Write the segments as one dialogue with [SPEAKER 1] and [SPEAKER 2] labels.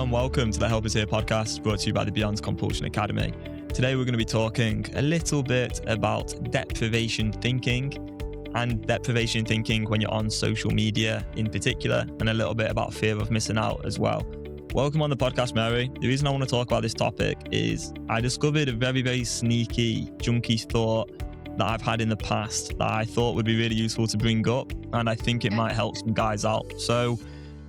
[SPEAKER 1] and welcome to the Help Us Here podcast, brought to you by the Compulsion Academy. Today we're going to be talking a little bit about deprivation thinking and deprivation thinking when you're on social media in particular, and a little bit about fear of missing out as well. Welcome on the podcast, Mary. The reason I want to talk about this topic is I discovered a very, very sneaky junkie thought that I've had in the past that I thought would be really useful to bring up, and I think it might help some guys out. So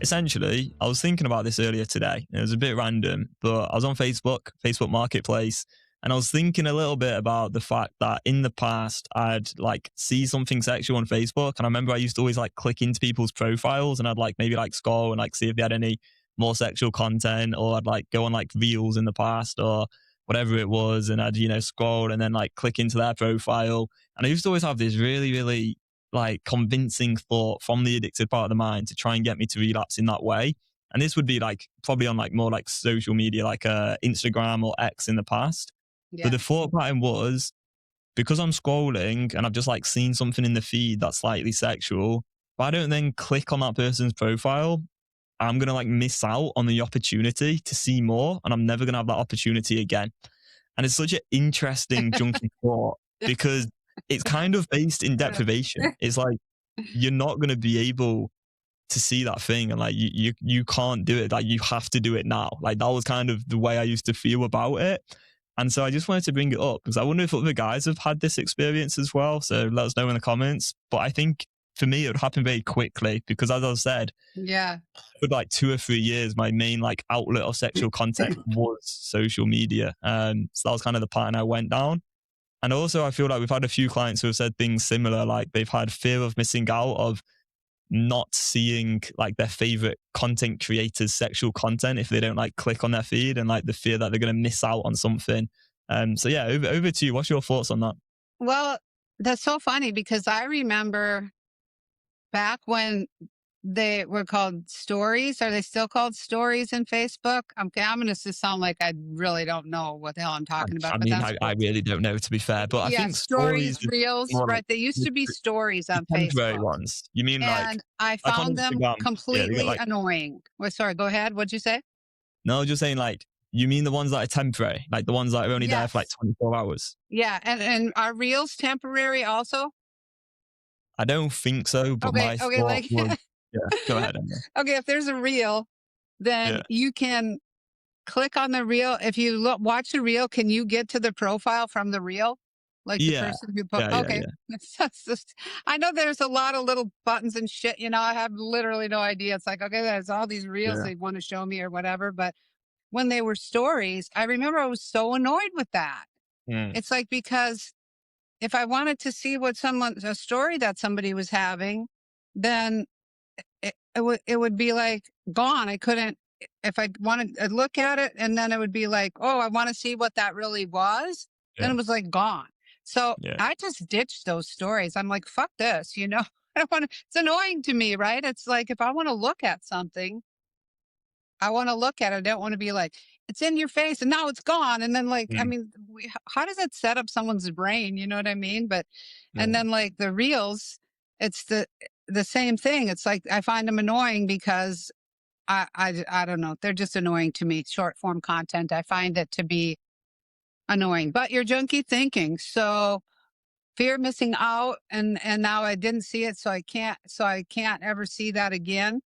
[SPEAKER 1] essentially, I was thinking about this earlier today. It was a bit random, but I was on Facebook Marketplace, and I was thinking a little bit about the fact that in the past I'd see something sexual on Facebook, and I remember I used to always click into people's profiles, and I'd maybe scroll and see if they had any more sexual content, or I'd go on reels in the past or whatever it was, and I'd scroll and then click into their profile, and I used to always have this really, really convincing thought from the addicted part of the mind to try and get me to relapse in that way. And this would be probably on more social media, Instagram or X in the past. But the thought pattern was, because I'm scrolling and I've just seen something in the feed that's slightly sexual, if I don't then click on that person's profile, I'm going to miss out on the opportunity to see more, and I'm never going to have that opportunity again. And it's such an interesting junkie thought, because it's kind of based in deprivation. It's you're not going to be able to see that thing, and you can't do it. You have to do it now. That was kind of the way I used to feel about it. And so I just wanted to bring it up because I wonder if other guys have had this experience as well. So let us know in the comments. But I think for me, it would happen very quickly because, as I said, for 2 or 3 years, my main outlet of sexual content was social media. So that was kind of the pattern I went down. And also, I feel we've had a few clients who have said things similar, they've had fear of missing out, of not seeing their favorite content creators' sexual content if they don't click on their feed, and the fear that they're going to miss out on something. So yeah, over to you. What's your thoughts on that?
[SPEAKER 2] Well, that's so funny because I remember back when they were called stories. Are they still called stories in Facebook? I'm going to sound like I really don't know what the hell I'm talking about.
[SPEAKER 1] I really don't know, to be fair. But I think
[SPEAKER 2] stories, reels, right? They used to be stories on Facebook.
[SPEAKER 1] Ones. You mean
[SPEAKER 2] and I found them completely annoying. Well, sorry, go ahead. What'd you say?
[SPEAKER 1] No, just saying you mean the ones that are temporary, the ones that are only there for 24 hours?
[SPEAKER 2] Yeah, and are reels temporary also?
[SPEAKER 1] I don't think so, but my thought was... Yeah, go ahead.
[SPEAKER 2] Okay, if there's a reel, then you can click on the reel. If you watch the reel, can you get to the profile from the reel? The person who put... That's just... I know there's a lot of little buttons and shit. I have literally no idea. It's okay, there's all these reels they want to show me or whatever. But when they were stories, I remember I was so annoyed with that. It's because if I wanted to see a story that somebody was having, then it would be gone. I couldn't, if I wanted to look at it, and then it would be oh, I want to see what that really was. Then it was gone. So I just ditched those stories. I'm fuck this, I don't want to, it's annoying to me, right? It's if I want to look at something, I want to look at it. I don't want to be it's in your face and now it's gone. And then I mean, how does it set up someone's brain? You know what I mean? But, and then the reels, it's the same thing. It's I find them annoying because I don't know. They're just annoying to me. Short form content. I find it to be annoying, but you're junkie thinking. So fear of missing out. And now I didn't see it. So I can't ever see that again.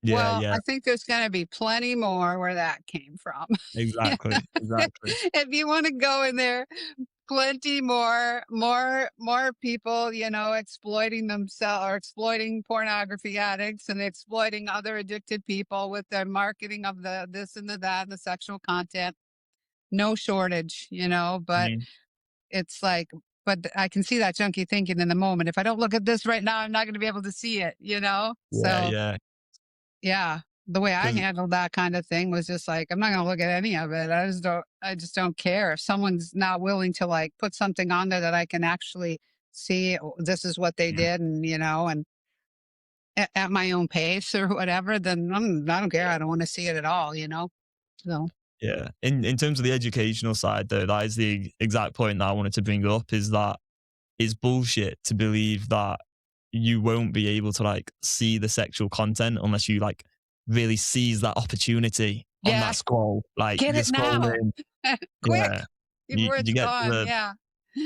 [SPEAKER 2] I think there's going to be plenty more where that came from.
[SPEAKER 1] Exactly.
[SPEAKER 2] If you want to go in there, plenty more people, exploiting themselves, or exploiting pornography addicts and exploiting other addicted people with their marketing of the this and the that and the sexual content. No shortage, but it's but I can see that junkie thinking in the moment. If I don't look at this right now, I'm not going to be able to see it, Yeah. The way I handled that kind of thing was just I'm not going to look at any of it. I just don't care. If someone's not willing to put something on there that I can actually see, this is what they did, and, and at my own pace or whatever, then I don't care. I don't want to see it at all, So.
[SPEAKER 1] Yeah. In terms of the educational side, though, that is the exact point that I wanted to bring up, is that it's bullshit to believe that you won't be able to see the sexual content unless you really seize that opportunity on
[SPEAKER 2] Yeah.
[SPEAKER 1] that scroll. Like
[SPEAKER 2] Get
[SPEAKER 1] you're
[SPEAKER 2] it now.
[SPEAKER 1] scrolling.
[SPEAKER 2] Quick
[SPEAKER 1] Yeah.
[SPEAKER 2] before it's
[SPEAKER 1] You get to
[SPEAKER 2] gone.
[SPEAKER 1] the
[SPEAKER 2] Yeah.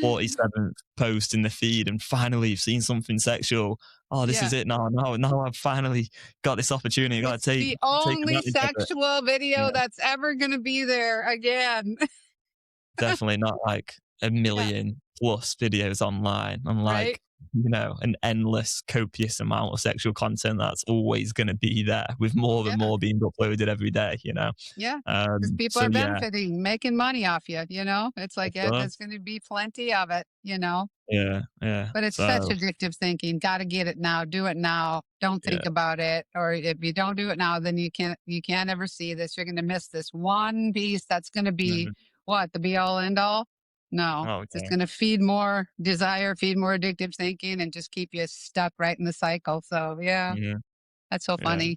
[SPEAKER 1] 47th post in the feed and finally you've seen something sexual. Oh, this
[SPEAKER 2] Yeah.
[SPEAKER 1] is it now. Now I've finally got this opportunity. I got
[SPEAKER 2] It's
[SPEAKER 1] to
[SPEAKER 2] the
[SPEAKER 1] take
[SPEAKER 2] only
[SPEAKER 1] advantage of it.
[SPEAKER 2] sexual video
[SPEAKER 1] Yeah.
[SPEAKER 2] that's ever going to be there again.
[SPEAKER 1] Definitely not like a
[SPEAKER 2] Yeah.
[SPEAKER 1] million plus videos online and
[SPEAKER 2] Right.
[SPEAKER 1] like, an endless copious amount of sexual content that's always going to be there with more and
[SPEAKER 2] Yeah.
[SPEAKER 1] more being uploaded every day,
[SPEAKER 2] Yeah. Because people
[SPEAKER 1] So
[SPEAKER 2] are
[SPEAKER 1] yeah,
[SPEAKER 2] benefiting, making money off you, It's
[SPEAKER 1] of
[SPEAKER 2] like, yeah,
[SPEAKER 1] course.
[SPEAKER 2] there's going to be plenty of it.
[SPEAKER 1] Yeah, yeah.
[SPEAKER 2] But it's such
[SPEAKER 1] So
[SPEAKER 2] addictive thinking. Got to get it now. Do it now. Don't
[SPEAKER 1] yeah,
[SPEAKER 2] think about it. Or if you don't do it now, then you can't ever see this. You're going to miss this one piece that's going to be
[SPEAKER 1] mhm.
[SPEAKER 2] what, the be all end all. No,
[SPEAKER 1] Oh
[SPEAKER 2] it's
[SPEAKER 1] yeah,
[SPEAKER 2] going to feed more desire, feed more addictive thinking, and just keep you stuck right in the cycle. So yeah,
[SPEAKER 1] yeah,
[SPEAKER 2] that's so
[SPEAKER 1] yeah.
[SPEAKER 2] funny.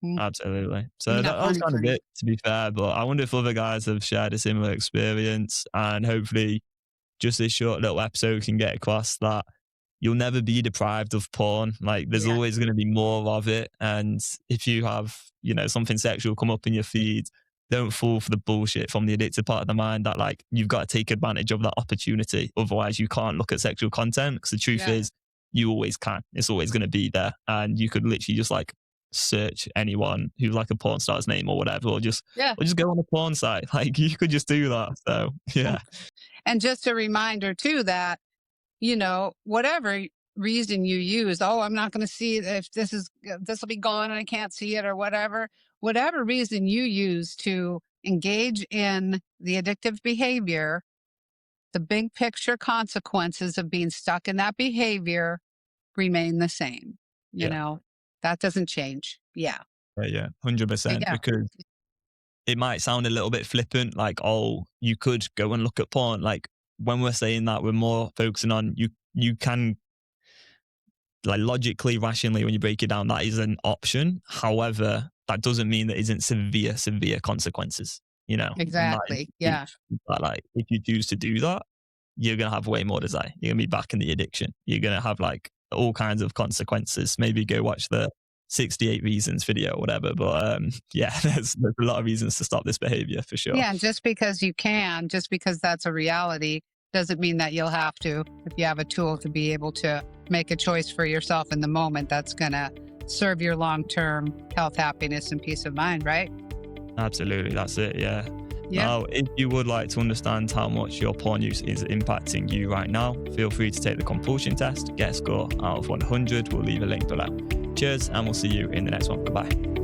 [SPEAKER 2] I
[SPEAKER 1] Absolutely. So
[SPEAKER 2] mean,
[SPEAKER 1] that,
[SPEAKER 2] not
[SPEAKER 1] that was
[SPEAKER 2] funny,
[SPEAKER 1] kind of
[SPEAKER 2] funny.
[SPEAKER 1] it, to be fair. But I wonder if other guys have shared a similar experience, and hopefully, just this short little episode can get across that you'll never be deprived of porn. Like, there's
[SPEAKER 2] Yeah,
[SPEAKER 1] always going to be more of it. And if you have, something sexual come up in your feed, don't fall for the bullshit from the addicted part of the mind that like you've got to take advantage of that opportunity. Otherwise, you can't look at sexual content because the truth
[SPEAKER 2] yeah,
[SPEAKER 1] is, you always can. It's always going to be there, and you could literally just like search anyone who's like a porn star's name or whatever,
[SPEAKER 2] yeah.
[SPEAKER 1] or just go on a porn site. Like you could just do that. So yeah,
[SPEAKER 2] And just a reminder too that whatever reason you use, oh, I'm not going to see it if this will be gone and I can't see it or whatever reason you use to engage in the addictive behavior, the big picture consequences of being stuck in that behavior remain the same. You
[SPEAKER 1] yeah,
[SPEAKER 2] know, that doesn't change. Yeah.
[SPEAKER 1] yeah, 100%.
[SPEAKER 2] Yeah.
[SPEAKER 1] Because it might sound a little bit flippant, like, oh, you could go and look at porn. Like when we're saying that, we're more focusing on you can like logically, rationally, when you break it down, that is an option. However, that doesn't mean there isn't severe consequences, and that is
[SPEAKER 2] Exactly.
[SPEAKER 1] the
[SPEAKER 2] Yeah.
[SPEAKER 1] truth. That like if you choose to do that, you're gonna have way more desire. You're gonna be back in the addiction. You're gonna have like all kinds of consequences. Maybe go watch the 68 reasons video or whatever. But yeah, there's a lot of reasons to stop this behavior for sure.
[SPEAKER 2] Yeah, and just because that's a reality, doesn't mean that you'll have to. If you have a tool to be able to make a choice for yourself in the moment, that's going to serve your long-term health, happiness, and peace of mind, right?
[SPEAKER 1] Absolutely, that's it. Yeah.
[SPEAKER 2] Yeah.
[SPEAKER 1] Now, if you would like to understand how much your porn use is impacting you right now, feel free to take the compulsion test. Get a score out of 100. We'll leave a link below. Cheers, and we'll see you in the next one. Goodbye.